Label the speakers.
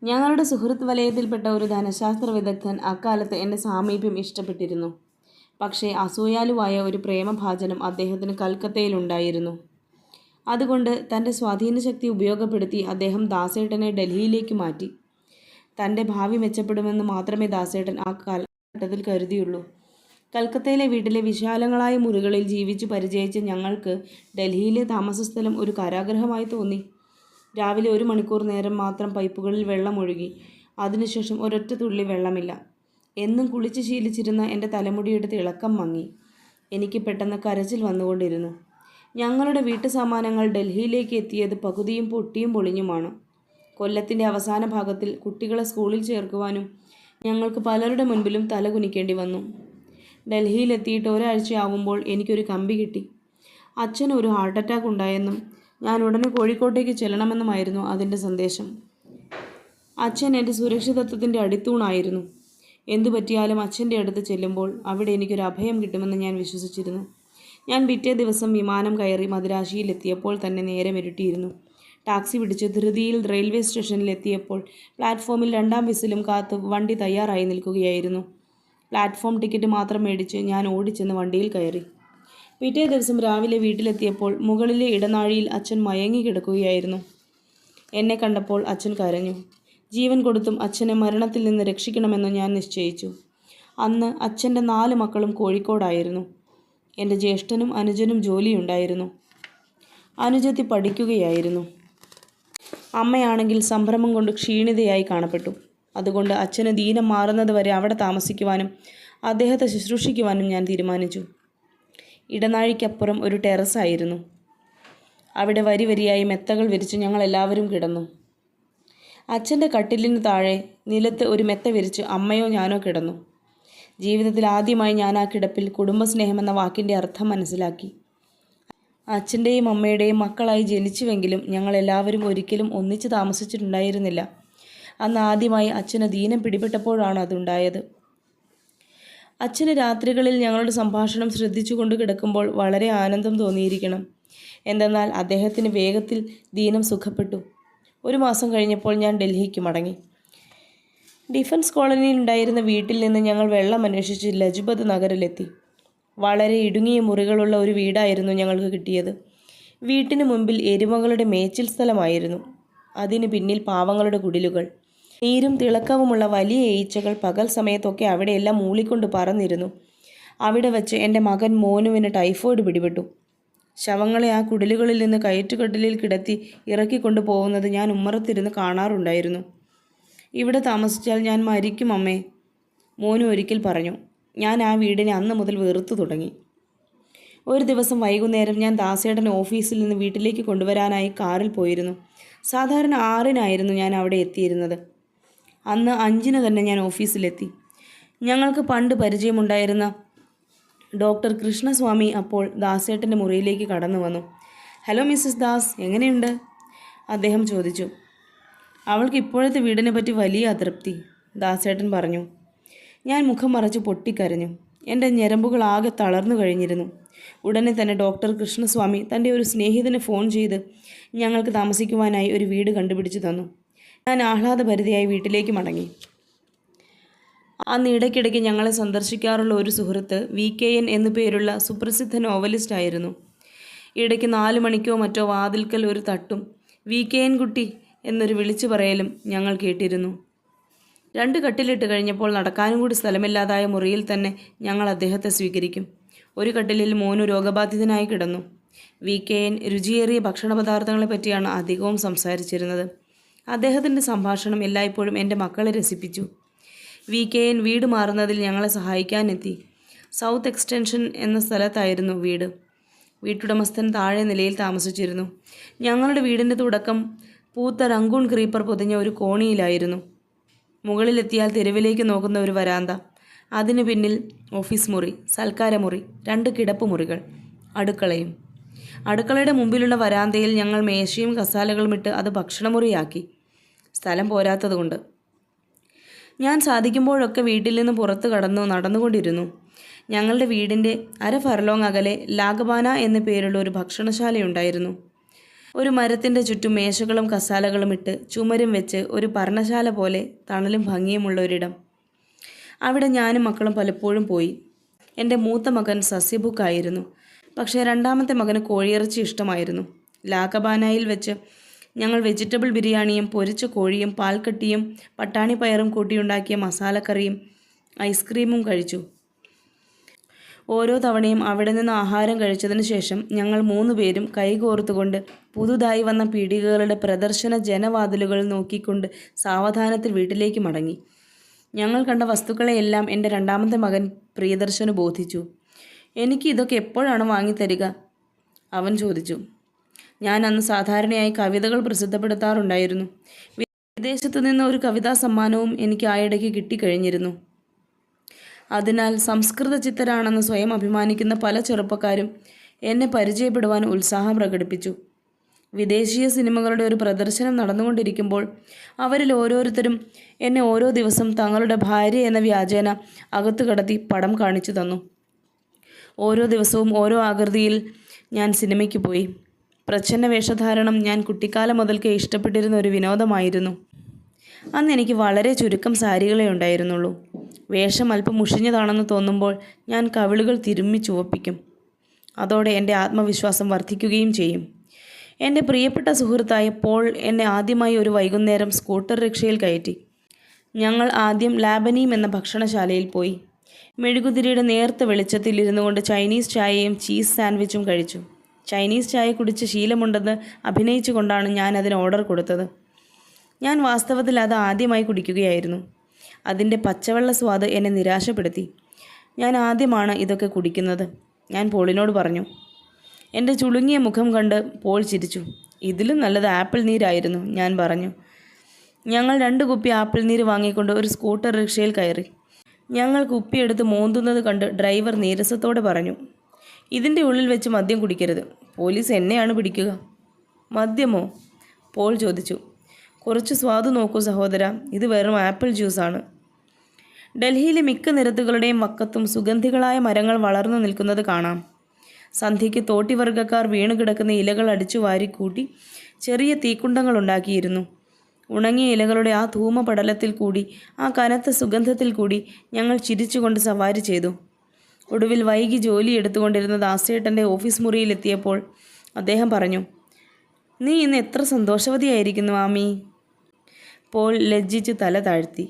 Speaker 1: ഞങ്ങളുടെ സുഹൃത്ത് വലയത്തിൽപ്പെട്ട ഒരു ധനശാസ്ത്ര വിദഗ്ധൻ അക്കാലത്ത് എൻ്റെ സാമീപ്യം ഇഷ്ടപ്പെട്ടിരുന്നു. പക്ഷേ അസൂയാലുവായ ഒരു പ്രേമഭാജനം അദ്ദേഹത്തിന് കൽക്കത്തയിലുണ്ടായിരുന്നു. അതുകൊണ്ട് തൻ്റെ സ്വാധീനശക്തി ഉപയോഗപ്പെടുത്തി അദ്ദേഹം ദാസേട്ടനെ ഡൽഹിയിലേക്ക് മാറ്റി. തൻ്റെ ഭാവി മെച്ചപ്പെടുമെന്ന് മാത്രമേ ദാസേട്ടൻ ആ കാലഘട്ടത്തിൽ കരുതിയുള്ളൂ. കൽക്കത്തയിലെ വീട്ടിലെ വിശാലങ്ങളായ മുറികളിൽ ജീവിച്ചു പരിചയിച്ച ഞങ്ങൾക്ക് ഡൽഹിയിലെ താമസസ്ഥലം ഒരു കാരാഗൃഹമായി തോന്നി. രാവിലെ 1 മണിക്കൂർ നേരം മാത്രം പൈപ്പുകളിൽ വെള്ളം ഒഴുകി. അതിനുശേഷം ഒരൊറ്റ തുള്ളി വെള്ളമില്ല. എന്നും കുളിച്ച് ശീലിച്ചിരുന്ന എൻ്റെ തലമുടിയുടെ തിളക്കം മങ്ങി. എനിക്ക് പെട്ടെന്ന് കരച്ചിൽ വന്നുകൊണ്ടിരുന്നു. ഞങ്ങളുടെ വീട്ടുസാമാനങ്ങൾ ഡൽഹിയിലേക്ക് എത്തിയത് പകുതിയും പൊട്ടിയും പൊളിഞ്ഞുമാണ്. കൊല്ലത്തിൻ്റെ അവസാന ഭാഗത്തിൽ കുട്ടികളെ സ്കൂളിൽ ചേർക്കുവാനും ഞങ്ങൾക്ക് പലരുടെ മുൻപിലും തല കുനിക്കേണ്ടി വന്നു. ഡൽഹിയിലെത്തിയിട്ട് ഒരാഴ്ചയാവുമ്പോൾ എനിക്കൊരു കമ്പി കിട്ടി. അച്ഛന് ഒരു ഹാർട്ട് അറ്റാക്ക് ഉണ്ടായെന്നും ഞാൻ ഉടനെ കോഴിക്കോട്ടേക്ക് ചെല്ലണമെന്നുമായിരുന്നു അതിൻ്റെ സന്ദേശം. അച്ഛൻ എൻ്റെ സുരക്ഷിതത്വത്തിൻ്റെ അടിത്തൂണായിരുന്നു. എന്തു പറ്റിയാലും അച്ഛൻ്റെ അടുത്ത് ചെല്ലുമ്പോൾ അവിടെ എനിക്കൊരു അഭയം കിട്ടുമെന്ന് ഞാൻ വിശ്വസിച്ചിരുന്നു. ഞാൻ പിറ്റേ ദിവസം വിമാനം കയറി മദിരാശിയിലെത്തിയപ്പോൾ തന്നെ നേരം ഇരുട്ടിയിരുന്നു. ടാക്സി പിടിച്ച് ധൃതിയിൽ റെയിൽവേ സ്റ്റേഷനിലെത്തിയപ്പോൾ പ്ലാറ്റ്ഫോമിൽ 2ാം വിസിലും കാത്ത് വണ്ടി തയ്യാറായി നിൽക്കുകയായിരുന്നു. പ്ലാറ്റ്ഫോം ടിക്കറ്റ് മാത്രം മേടിച്ച് ഞാൻ ഓടിച്ചെന്ന് വണ്ടിയിൽ കയറി. പിറ്റേ ദിവസം രാവിലെ വീട്ടിലെത്തിയപ്പോൾ മുകളിലെ ഇടനാഴിയിൽ അച്ഛൻ മയങ്ങി കിടക്കുകയായിരുന്നു. എന്നെ കണ്ടപ്പോൾ അച്ഛൻ കരഞ്ഞു. ജീവൻ കൊടുത്തും അച്ഛനെ മരണത്തിൽ നിന്ന് രക്ഷിക്കണമെന്ന് ഞാൻ നിശ്ചയിച്ചു. അന്ന് അച്ഛൻ്റെ 4 മക്കളും കോഴിക്കോടായിരുന്നു. എൻ്റെ ജ്യേഷ്ഠനും അനുജനും ജോലിയുണ്ടായിരുന്നു. അനുജത്തി പഠിക്കുകയായിരുന്നു. അമ്മയാണെങ്കിൽ സംഭ്രമം കൊണ്ട് ക്ഷീണിതയായി കാണപ്പെട്ടു. അതുകൊണ്ട് അച്ഛന് ദീനം മാറുന്നത് വരെ അവിടെ താമസിക്കുവാനും അദ്ദേഹത്തെ ശുശ്രൂഷിക്കുവാനും ഞാൻ തീരുമാനിച്ചു. ഇടനാഴിക്കപ്പുറം ഒരു ടെറസായിരുന്നു. അവിടെ വരി വരിയായി മെത്തകൾ വിരിച്ച് ഞങ്ങളെല്ലാവരും കിടന്നു. അച്ഛൻ്റെ കട്ടിലിന് താഴെ നിലത്ത് ഒരു മെത്ത വിരിച്ച് അമ്മയോ ഞാനോ കിടന്നു. ജീവിതത്തിൽ ആദ്യമായി ഞാൻ ആ കിടപ്പിൽ കുടുംബസ്നേഹമെന്ന വാക്കിൻ്റെ അർത്ഥം മനസ്സിലാക്കി. അച്ഛൻ്റെയും അമ്മയുടെയും മക്കളായി ജനിച്ചുവെങ്കിലും ഞങ്ങളെല്ലാവരും ഒരിക്കലും ഒന്നിച്ച് താമസിച്ചിട്ടുണ്ടായിരുന്നില്ല. അന്ന് ആദ്യമായി അച്ഛന് ദീനം പിടിപെട്ടപ്പോഴാണ് അതുണ്ടായത്. അച്ഛന് രാത്രികളിൽ ഞങ്ങളുടെ സംഭാഷണം ശ്രദ്ധിച്ചുകൊണ്ട് കിടക്കുമ്പോൾ വളരെ ആനന്ദം തോന്നിയിരിക്കണം. എന്തെന്നാൽ അദ്ദേഹത്തിന് വേഗത്തിൽ ദീനം സുഖപ്പെട്ടു. 1 മാസം കഴിഞ്ഞപ്പോൾ ഞാൻ ഡൽഹിക്ക് മടങ്ങി. ഡിഫൻസ് കോളനിയിൽ ഉണ്ടായിരുന്ന വീട്ടിൽ നിന്ന് ഞങ്ങൾ വെള്ളം അന്വേഷിച്ച് ലജ്പത് നഗറിലെത്തി. വളരെ ഇടുങ്ങിയ മുറികളുള്ള ഒരു വീടായിരുന്നു ഞങ്ങൾക്ക് കിട്ടിയത്. വീട്ടിന് മുൻപിൽ എരുമകളുടെ മേച്ചിൽ സ്ഥലമായിരുന്നു. അതിന് പിന്നിൽ പാവങ്ങളുടെ കുടിലുകൾ. നീരും തിളക്കവുമുള്ള വലിയ ഈച്ചകൾ പകൽ സമയത്തൊക്കെ അവിടെയെല്ലാം മൂളിക്കൊണ്ട് പറന്നിരുന്നു. അവിടെ വച്ച് എൻ്റെ മകൻ മോനുവിന് ടൈഫോയിഡ് പിടിപെട്ടു. ശവങ്ങളെ ആ കുടിലുകളിൽ നിന്ന് കയറ്റുകട്ടിലിൽ കിടത്തി ഇറക്കിക്കൊണ്ടു പോകുന്നത് ഞാൻ ഉമ്മറത്തിരുന്ന് കാണാറുണ്ടായിരുന്നു. ഇവിടെ താമസിച്ചാൽ ഞാൻ മരിക്കും അമ്മേ, മോനു ഒരിക്കൽ പറഞ്ഞു. ഞാൻ ആ വീടിനെ അന്ന് മുതൽ വെറുത്തു തുടങ്ങി. ഒരു ദിവസം വൈകുന്നേരം ഞാൻ ദാസേട്ടൻ ഓഫീസിൽ നിന്ന് വീട്ടിലേക്ക് കൊണ്ടുവരാനായി കാറിൽ പോയിരുന്നു. സാധാരണ 6-നായിരുന്നു ഞാൻ അവിടെ എത്തിയിരുന്നത്. അന്ന് 5-ന് തന്നെ ഞാൻ ഓഫീസിലെത്തി. ഞങ്ങൾക്ക് പണ്ട് പരിചയമുണ്ടായിരുന്ന ഡോക്ടർ കൃഷ്ണസ്വാമി അപ്പോൾ ദാസേട്ടൻ്റെ മുറിയിലേക്ക് കടന്നു വന്നു. ഹലോ മിസ്സസ് ദാസ്, എങ്ങനെയുണ്ട്? അദ്ദേഹം ചോദിച്ചു. അവൾക്ക് ഇപ്പോഴത്തെ വീടിനെ പറ്റി വലിയ അതൃപ്തി, ദാസേട്ടൻ പറഞ്ഞു. ഞാൻ മുഖം മറച്ച് പൊട്ടിക്കരഞ്ഞു. എൻ്റെ ഞരമ്പുകൾ ആകെ തളർന്നു കഴിഞ്ഞിരുന്നു. ഉടനെ തന്നെ ഡോക്ടർ കൃഷ്ണസ്വാമി തൻ്റെ ഒരു സ്നേഹിതന് ഫോൺ ചെയ്ത് ഞങ്ങൾക്ക് താമസിക്കുവാനായി ഒരു വീട് കണ്ടുപിടിച്ചു തന്നു. ഞാൻ ആഹ്ലാദഭരിതയായി വീട്ടിലേക്ക് മടങ്ങി. അന്ന് ഇടയ്ക്കിടയ്ക്ക് ഞങ്ങളെ സന്ദർശിക്കാറുള്ള ഒരു സുഹൃത്ത് VKN എന്നു പേരുള്ള സുപ്രസിദ്ധ നോവലിസ്റ്റ് ആയിരുന്നു. ഇടയ്ക്ക് 4 മണിക്കോ മറ്റോ വാതിൽക്കൽ ഒരു തട്ടും VKN കുട്ടി എന്നൊരു വിളിച്ചു പറയലും ഞങ്ങൾ കേട്ടിരുന്നു. 2 കട്ടിലിട്ട് കഴിഞ്ഞപ്പോൾ നടക്കാനും കൂടി സ്ഥലമില്ലാതായ മുറിയിൽ തന്നെ ഞങ്ങൾ അദ്ദേഹത്തെ സ്വീകരിക്കും. ഒരു കട്ടിലിൽ മോനു രോഗബാധിതനായി കിടന്നു. VKN രുചിയേറിയ ഭക്ഷണ പദാർത്ഥങ്ങളെ പറ്റിയാണ് അധികവും സംസാരിച്ചിരുന്നത്. അദ്ദേഹത്തിൻ്റെ സംഭാഷണം എല്ലായ്പ്പോഴും എൻ്റെ മക്കളെ രസിപ്പിച്ചു. VKN വീട് മാറുന്നതിൽ ഞങ്ങളെ സഹായിക്കാനെത്തി. സൗത്ത് എക്സ്റ്റൻഷൻ എന്ന സ്ഥലത്തായിരുന്നു വീട്. വീട്ടുടമസ്ഥൻ താഴെ നിലയിൽ താമസിച്ചിരുന്നു. ഞങ്ങളുടെ വീടിൻ്റെ തുടക്കം പൂത്ത റങ്കൂൺ ക്രീപ്പർ പൊതിഞ്ഞ ഒരു കോണിയിലായിരുന്നു. മുകളിലെത്തിയാൽ തെരുവിലേക്ക് നോക്കുന്ന ഒരു വരാന്ത. അതിന് പിന്നിൽ ഓഫീസ് മുറി, സൽക്കാരമുറി, 2 കിടപ്പുമുറികൾ, അടുക്കളയും. അടുക്കളയുടെ മുമ്പിലുള്ള വരാന്തയിൽ ഞങ്ങൾ മേശയും കസാലകളും ഇട്ട് അത് ഭക്ഷണമുറിയാക്കി, സ്ഥലം പോരാത്തതുകൊണ്ട്. ഞാൻ സാധിക്കുമ്പോഴൊക്കെ വീട്ടിൽ നിന്ന് പുറത്ത് നടന്നുകൊണ്ടിരുന്നു. ഞങ്ങളുടെ വീടിൻ്റെ 1/2 ഫർലോങ് അകലെ ലാഗബാന എന്നു പേരുള്ള ഒരു ഭക്ഷണശാലയുണ്ടായിരുന്നു. ഒരു മരത്തിൻ്റെ ചുറ്റും മേശകളും കസാലകളും ഇട്ട് ചുമരും വെച്ച് ഒരു പർണശാല പോലെ തണലും ഭംഗിയുമുള്ള ഒരിടം. അവിടെ ഞാനും മക്കളും പലപ്പോഴും പോയി. എൻ്റെ മൂത്ത മകൻ സസ്യഭുക്കായിരുന്നു. പക്ഷേ രണ്ടാമത്തെ മകന് കോഴിയിറച്ചി ഇഷ്ടമായിരുന്നു. ലാക്കബാനായിൽ വെച്ച് ഞങ്ങൾ വെജിറ്റബിൾ ബിരിയാണിയും പൊരിച്ച കോഴിയും പാൽക്കട്ടിയും പട്ടാണി പയറും കൂട്ടിയുണ്ടാക്കിയ മസാലക്കറിയും ഐസ്ക്രീമും കഴിച്ചു. ഓരോ തവണയും അവിടെ നിന്ന് ആഹാരം കഴിച്ചതിന് ശേഷം ഞങ്ങൾ 3 പേരും കൈകോർത്തുകൊണ്ട് പുതുതായി വന്ന പീടികകളുടെ പ്രദർശന ജനവാതിലുകൾ നോക്കിക്കൊണ്ട് സാവധാനത്തിൽ വീട്ടിലേക്ക് മടങ്ങി. ഞങ്ങൾ കണ്ട വസ്തുക്കളെയെല്ലാം എൻ്റെ രണ്ടാമത്തെ മകൻ പ്രിയദർശന് ബോധിച്ചു. എനിക്ക് ഇതൊക്കെ എപ്പോഴാണ് വാങ്ങിത്തരിക? അവൻ ചോദിച്ചു. ഞാൻ അന്ന് സാധാരണയായി കവിതകൾ പ്രസിദ്ധപ്പെടുത്താറുണ്ടായിരുന്നു. വിദേശത്തു നിന്ന് ഒരു കവിതാ സമ്മാനവും എനിക്ക് ആയിടയ്ക്ക് കിട്ടിക്കഴിഞ്ഞിരുന്നു. അതിനാൽ സംസ്കൃത ചിത്തരാണെന്ന് സ്വയം അഭിമാനിക്കുന്ന പല ചെറുപ്പക്കാരും എന്നെ പരിചയപ്പെടുവാൻ ഉത്സാഹം പ്രകടിപ്പിച്ചു. വിദേശീയ സിനിമകളുടെ ഒരു പ്രദർശനം നടന്നുകൊണ്ടിരിക്കുമ്പോൾ അവരിൽ ഓരോരുത്തരും എന്നെ ഓരോ ദിവസം തങ്ങളുടെ ഭാര്യ എന്ന വ്യാജേന അകത്തു കടത്തി പടം കാണിച്ചു തന്നു. ഓരോ ദിവസവും ഓരോ ആകൃതിയിൽ ഞാൻ സിനിമയ്ക്ക് പോയി. പ്രച്ഛന്ന വേഷധാരണം ഞാൻ കുട്ടിക്കാലം മുതൽക്കേ ഇഷ്ടപ്പെട്ടിരുന്ന ഒരു വിനോദമായിരുന്നു. അന്ന് എനിക്ക് വളരെ ചുരുക്കം സാരികളെ ഉണ്ടായിരുന്നുള്ളൂ. വേഷം അല്പം മുഷിഞ്ഞതാണെന്ന് തോന്നുമ്പോൾ ഞാൻ കവിളുകൾ തിരുമ്മി ചുവപ്പിക്കും. അതോടെ എൻ്റെ ആത്മവിശ്വാസം വർദ്ധിക്കുകയും ചെയ്യും. എൻ്റെ പ്രിയപ്പെട്ട സുഹൃത്തായ പോൾ എന്നെ ആദ്യമായി ഒരു വൈകുന്നേരം സ്കൂട്ടർ റിക്ഷയിൽ കയറ്റി. ഞങ്ങൾ ആദ്യം ലാബനീം എന്ന ഭക്ഷണശാലയിൽ പോയി. മെഴുകുതിരിയുടെ നേർത്ത വെളിച്ചത്തിൽ ഇരുന്നു കൊണ്ട് ചൈനീസ് ചായയും ചീസ് സാൻഡ്വിച്ചും കഴിച്ചു. ചൈനീസ് ചായ കുടിച്ച് ശീലമുണ്ടെന്ന് അഭിനയിച്ചു കൊണ്ടാണ് ഞാൻ അതിന് ഓർഡർ കൊടുത്തത്. ഞാൻ വാസ്തവത്തിൽ അത് ആദ്യമായി കുടിക്കുകയായിരുന്നു. അതിൻ്റെ പച്ചവെള്ള സ്വാദ് എന്നെ നിരാശപ്പെടുത്തി. ഞാൻ ആദ്യമാണ് ഇതൊക്കെ കുടിക്കുന്നത്, ഞാൻ പോളിനോട് പറഞ്ഞു. എൻ്റെ ചുളുങ്ങിയ മുഖം കണ്ട് പോൾ ചിരിച്ചു. ഇതിലും നല്ലത് ആപ്പിൾ നീരായിരുന്നു, ഞാൻ പറഞ്ഞു. ഞങ്ങൾ 2 കുപ്പി ആപ്പിൾ നീര് വാങ്ങിക്കൊണ്ട് ഒരു സ്കൂട്ടർ റിക്ഷയിൽ കയറി. ഞങ്ങൾ കുപ്പിയെടുത്ത് മോന്തുന്നത് കണ്ട് ഡ്രൈവർ നീരസത്തോടെ പറഞ്ഞു, ഇതിൻ്റെ ഉള്ളിൽ വെച്ച് മദ്യം കുടിക്കരുത്, പോലീസ് എന്നെയാണ് പിടിക്കുക. മദ്യമോ? പോൾ ചോദിച്ചു. കുറച്ച് സ്വാദ് നോക്കൂ സഹോദര, ഇത് വെറും ആപ്പിൾ ജ്യൂസാണ്. ഡൽഹിയിലെ മിക്ക നിരത്തുകളുടെയും വക്കത്തും സുഗന്ധികളായ മരങ്ങൾ വളർന്നു നിൽക്കുന്നത് കാണാം. സന്ധ്യയ്ക്ക് തോട്ടിവർഗ്ഗക്കാർ വീണുകിടക്കുന്ന ഇലകൾ അടിച്ചു വാരിക്കൂട്ടി ചെറിയ തീക്കുണ്ടങ്ങൾ ഉണ്ടാക്കിയിരുന്നു. ഉണങ്ങിയ ഇലകളുടെ ആ ധൂമപടലത്തിൽ കൂടി, ആ കനത്ത സുഗന്ധത്തിൽ കൂടി ഞങ്ങൾ ചിരിച്ചുകൊണ്ട് സവാരി ചെയ്തു. ഒടുവിൽ വൈകി ജോലി എടുത്തുകൊണ്ടിരുന്ന ദാസേട്ടൻ്റെ ഓഫീസ് മുറിയിലെത്തിയപ്പോൾ അദ്ദേഹം പറഞ്ഞു, നീ ഇന്ന് എത്ര സന്തോഷവതിയായിരിക്കുന്നു ആമി. പോൾ ലജ്ജിച്ച് തല താഴ്ത്തി.